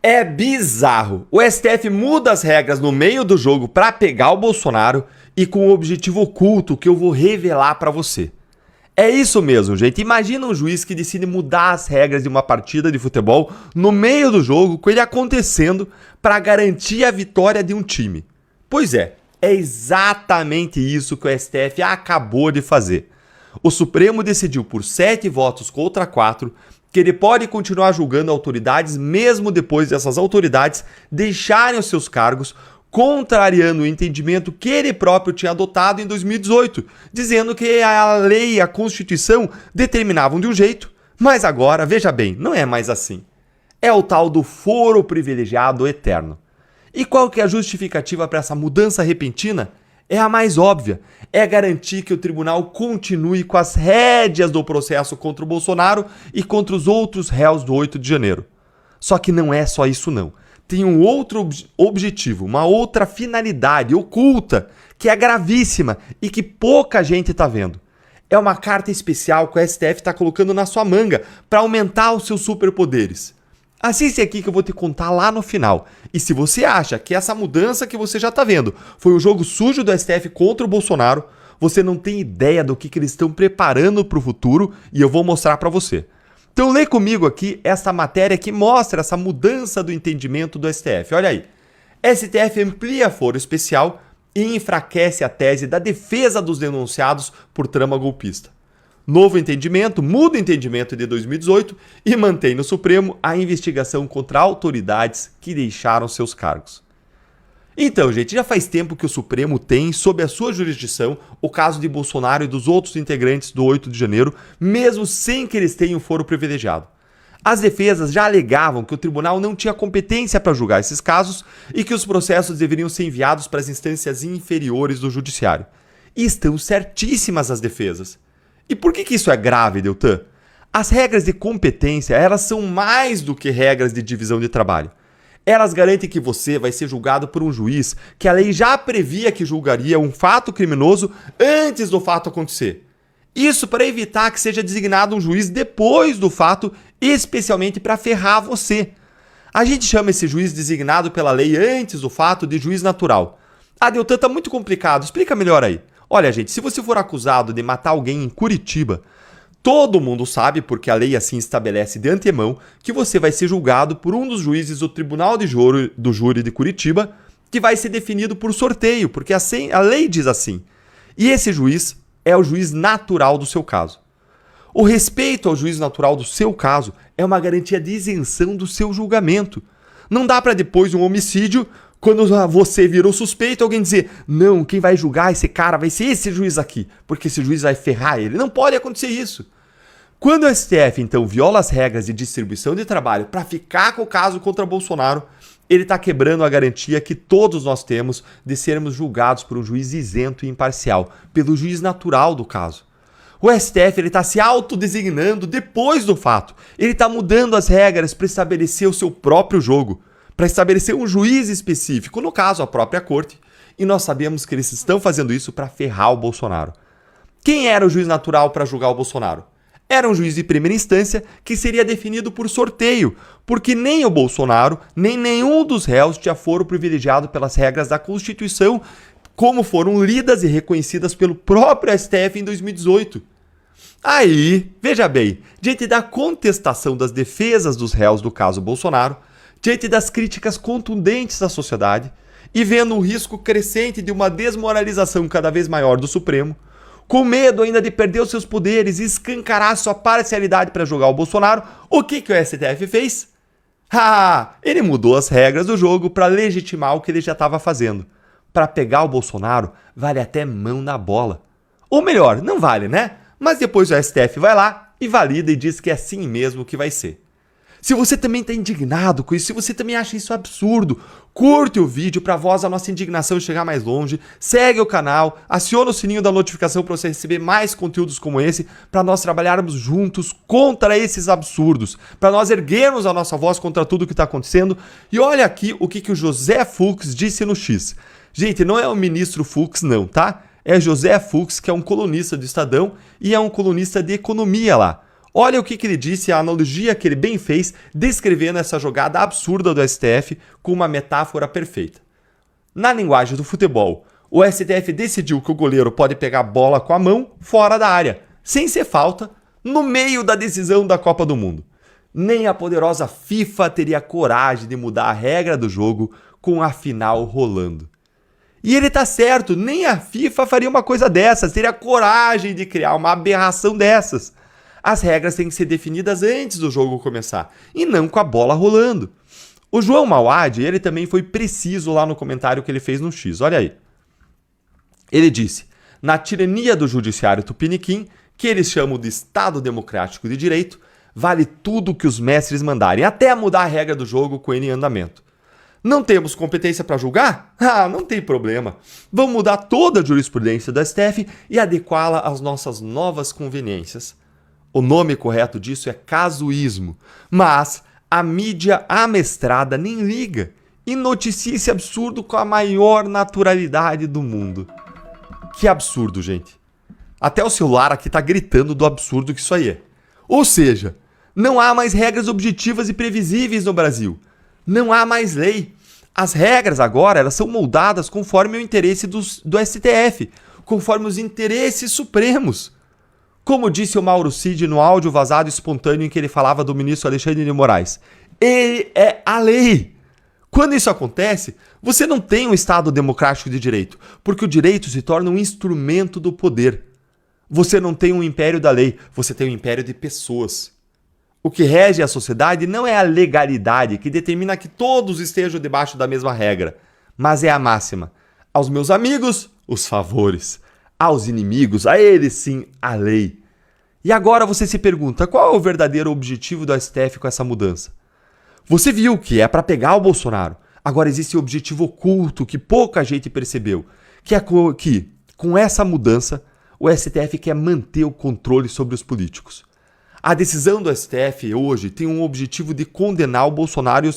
É bizarro. O STF muda as regras no meio do jogo para pegar o Bolsonaro e com um objetivo oculto que eu vou revelar para você. É isso mesmo, gente. Imagina um juiz que decide mudar as regras de uma partida de futebol no meio do jogo, com ele acontecendo, para garantir a vitória de um time. Pois é exatamente isso que o STF acabou de fazer. O Supremo decidiu por 7 votos contra 4 que ele pode continuar julgando autoridades mesmo depois dessas autoridades deixarem os seus cargos, contrariando o entendimento que ele próprio tinha adotado em 2018, dizendo que a lei e a Constituição determinavam de um jeito, mas agora, veja bem, não é mais assim. É o tal do foro privilegiado eterno. E qual que é a justificativa para essa mudança repentina? É a mais óbvia, é garantir que o tribunal continue com as rédeas do processo contra o Bolsonaro e contra os outros réus do 8 de janeiro. Só que não é só isso não. Tem um outro objetivo, uma outra finalidade oculta, que é gravíssima e que pouca gente está vendo. É uma carta especial que o STF está colocando na sua manga para aumentar os seus superpoderes. Assiste aqui que eu vou te contar lá no final. E se você acha que essa mudança que você já está vendo foi um jogo sujo do STF contra o Bolsonaro, você não tem ideia do que eles estão preparando para o futuro e eu vou mostrar para você. Então lê comigo aqui essa matéria que mostra essa mudança do entendimento do STF. Olha aí. STF amplia foro especial e enfraquece a tese da defesa dos denunciados por trama golpista. Novo entendimento, muda o entendimento de 2018 e mantém no Supremo a investigação contra autoridades que deixaram seus cargos. Então, gente, já faz tempo que o Supremo tem sob a sua jurisdição o caso de Bolsonaro e dos outros integrantes do 8 de janeiro, mesmo sem que eles tenham foro privilegiado. As defesas já alegavam que o tribunal não tinha competência para julgar esses casos e que os processos deveriam ser enviados para as instâncias inferiores do judiciário. E estão certíssimas as defesas. E por que isso é grave, Deltan? As regras de competência, elas são mais do que regras de divisão de trabalho. Elas garantem que você vai ser julgado por um juiz que a lei já previa que julgaria um fato criminoso antes do fato acontecer. Isso para evitar que seja designado um juiz depois do fato, especialmente para ferrar você. A gente chama esse juiz designado pela lei antes do fato de juiz natural. Ah, Deltan, tá muito complicado, explica melhor aí. Olha, gente, se você for acusado de matar alguém em Curitiba, todo mundo sabe, porque a lei assim estabelece de antemão, que você vai ser julgado por um dos juízes do Tribunal do Júri de Curitiba, que vai ser definido por sorteio, porque assim, a lei diz assim. E esse juiz é o juiz natural do seu caso. O respeito ao juiz natural do seu caso é uma garantia de isenção do seu julgamento. Não dá para depois de um homicídio, quando você virou suspeito, alguém dizer, não, quem vai julgar esse cara vai ser esse juiz aqui, porque esse juiz vai ferrar ele. Não pode acontecer isso. Quando o STF, então, viola as regras de distribuição de trabalho para ficar com o caso contra Bolsonaro, ele está quebrando a garantia que todos nós temos de sermos julgados por um juiz isento e imparcial, pelo juiz natural do caso. O STF está se autodesignando depois do fato. Ele está mudando as regras para estabelecer o seu próprio jogo, para estabelecer um juiz específico, no caso a própria corte, e nós sabemos que eles estão fazendo isso para ferrar o Bolsonaro. Quem era o juiz natural para julgar o Bolsonaro? Era um juiz de primeira instância que seria definido por sorteio, porque nem o Bolsonaro, nem nenhum dos réus tinha foro privilegiado pelas regras da Constituição, como foram lidas e reconhecidas pelo próprio STF em 2018. Aí, veja bem, diante da contestação das defesas dos réus do caso Bolsonaro, diante das críticas contundentes da sociedade e vendo um risco crescente de uma desmoralização cada vez maior do Supremo, com medo ainda de perder os seus poderes e escancarar sua parcialidade para julgar o Bolsonaro, o que o STF fez? Ele mudou as regras do jogo para legitimar o que ele já estava fazendo. Para pegar o Bolsonaro, vale até mão na bola. Ou melhor, não vale, né? Mas depois o STF vai lá e valida e diz que é assim mesmo que vai ser. Se você também está indignado com isso, se você também acha isso absurdo, curte o vídeo para a voz da nossa indignação chegar mais longe, segue o canal, aciona o sininho da notificação para você receber mais conteúdos como esse, para nós trabalharmos juntos contra esses absurdos, para nós erguermos a nossa voz contra tudo o que está acontecendo. E olha aqui o que o José Fux disse no X. Gente, não é o ministro Fux não, tá? É José Fux, que é um colunista do Estadão e é um colunista de economia lá. Olha o que ele disse, a analogia que ele bem fez, descrevendo essa jogada absurda do STF com uma metáfora perfeita. Na linguagem do futebol, o STF decidiu que o goleiro pode pegar a bola com a mão fora da área, sem ser falta, no meio da decisão da Copa do Mundo. Nem a poderosa FIFA teria coragem de mudar a regra do jogo com a final rolando. E ele tá certo, nem a FIFA faria uma coisa dessas, teria coragem de criar uma aberração dessas. As regras têm que ser definidas antes do jogo começar, e não com a bola rolando. O João Mauad, ele também foi preciso lá no comentário que ele fez no X, olha aí. Ele disse, na tirania do judiciário tupiniquim, que eles chamam de Estado Democrático de Direito, vale tudo que os mestres mandarem, até mudar a regra do jogo com ele em andamento. Não temos competência para julgar? Ah, não tem problema. Vamos mudar toda a jurisprudência do STF e adequá-la às nossas novas conveniências. O nome correto disso é casuísmo, mas a mídia amestrada nem liga e noticia esse absurdo com a maior naturalidade do mundo. Que absurdo, gente. Até o celular aqui tá gritando do absurdo que isso aí é. Ou seja, não há mais regras objetivas e previsíveis no Brasil. Não há mais lei. As regras agora elas são moldadas conforme o interesse do STF, conforme os interesses supremos. Como disse o Mauro Cid no áudio vazado espontâneo em que ele falava do ministro Alexandre de Moraes, ele é a lei. Quando isso acontece, você não tem um Estado democrático de direito, porque o direito se torna um instrumento do poder. Você não tem um império da lei, você tem um império de pessoas. O que rege a sociedade não é a legalidade que determina que todos estejam debaixo da mesma regra, mas é a máxima. Aos meus amigos, os favores. Aos inimigos, a eles sim, a lei. E agora você se pergunta, qual é o verdadeiro objetivo do STF com essa mudança? Você viu que é para pegar o Bolsonaro. Agora existe um objetivo oculto que pouca gente percebeu, que é que, com essa mudança, o STF quer manter o controle sobre os políticos. A decisão do STF hoje tem um objetivo de condenar o Bolsonaro e os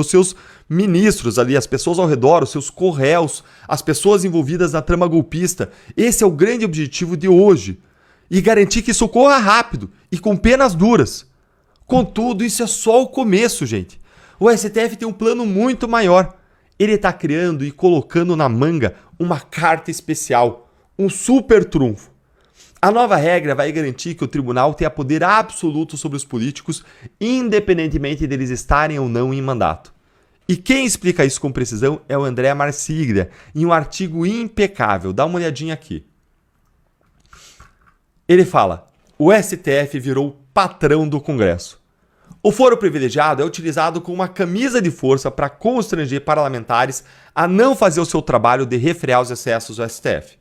seus ministros ali, as pessoas ao redor, os seus corréus, as pessoas envolvidas na trama golpista. Esse é o grande objetivo de hoje. E garantir que isso ocorra rápido e com penas duras. Contudo, isso é só o começo, gente. O STF tem um plano muito maior. Ele está criando e colocando na manga uma carta especial, um super trunfo. A nova regra vai garantir que o tribunal tenha poder absoluto sobre os políticos, independentemente deles estarem ou não em mandato. E quem explica isso com precisão é o André Marsiglia, em um artigo impecável. Dá uma olhadinha aqui. Ele fala, o STF virou patrão do Congresso. O foro privilegiado é utilizado como uma camisa de força para constranger parlamentares a não fazer o seu trabalho de refrear os excessos do STF.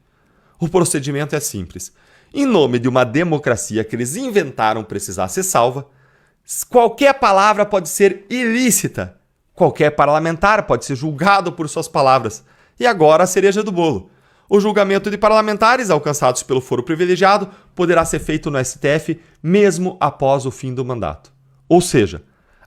O procedimento é simples. Em nome de uma democracia que eles inventaram precisar ser salva, qualquer palavra pode ser ilícita. Qualquer parlamentar pode ser julgado por suas palavras. E agora a cereja do bolo. O julgamento de parlamentares alcançados pelo foro privilegiado poderá ser feito no STF mesmo após o fim do mandato. Ou seja,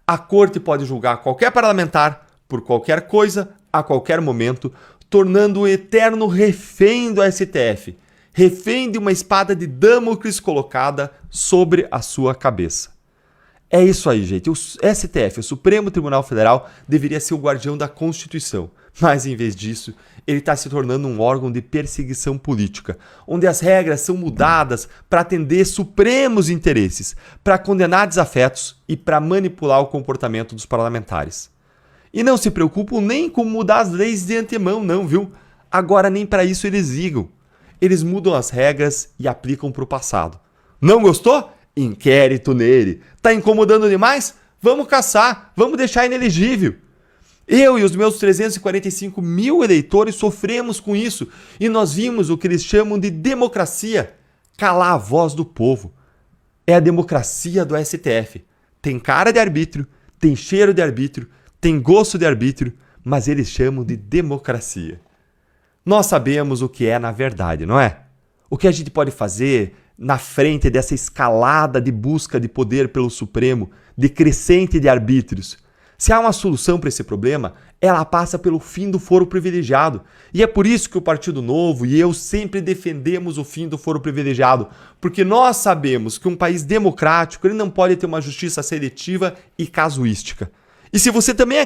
a corte pode julgar qualquer parlamentar por qualquer coisa, a qualquer momento, tornando o eterno refém do STF, refém de uma espada de Damocles colocada sobre a sua cabeça. É isso aí, gente. O STF, o Supremo Tribunal Federal, deveria ser o guardião da Constituição. Mas, em vez disso, ele está se tornando um órgão de perseguição política, onde as regras são mudadas para atender supremos interesses, para condenar desafetos e para manipular o comportamento dos parlamentares. E não se preocupam nem com mudar as leis de antemão, não, viu? Agora nem para isso eles ligam. Eles mudam as regras e aplicam para o passado. Não gostou? Inquérito nele. Tá incomodando demais? Vamos caçar, vamos deixar inelegível. Eu e os meus 345 mil eleitores sofremos com isso e nós vimos o que eles chamam de democracia, calar a voz do povo. É a democracia do STF. Tem cara de arbítrio, tem cheiro de arbítrio, tem gosto de arbítrio, mas eles chamam de democracia. Nós sabemos o que é na verdade, não é? O que a gente pode fazer na frente dessa escalada de busca de poder pelo Supremo, de crescente de arbítrios? Se há uma solução para esse problema, ela passa pelo fim do foro privilegiado. E é por isso que o Partido Novo e eu sempre defendemos o fim do foro privilegiado, porque nós sabemos que um país democrático ele não pode ter uma justiça seletiva e casuística. E se você também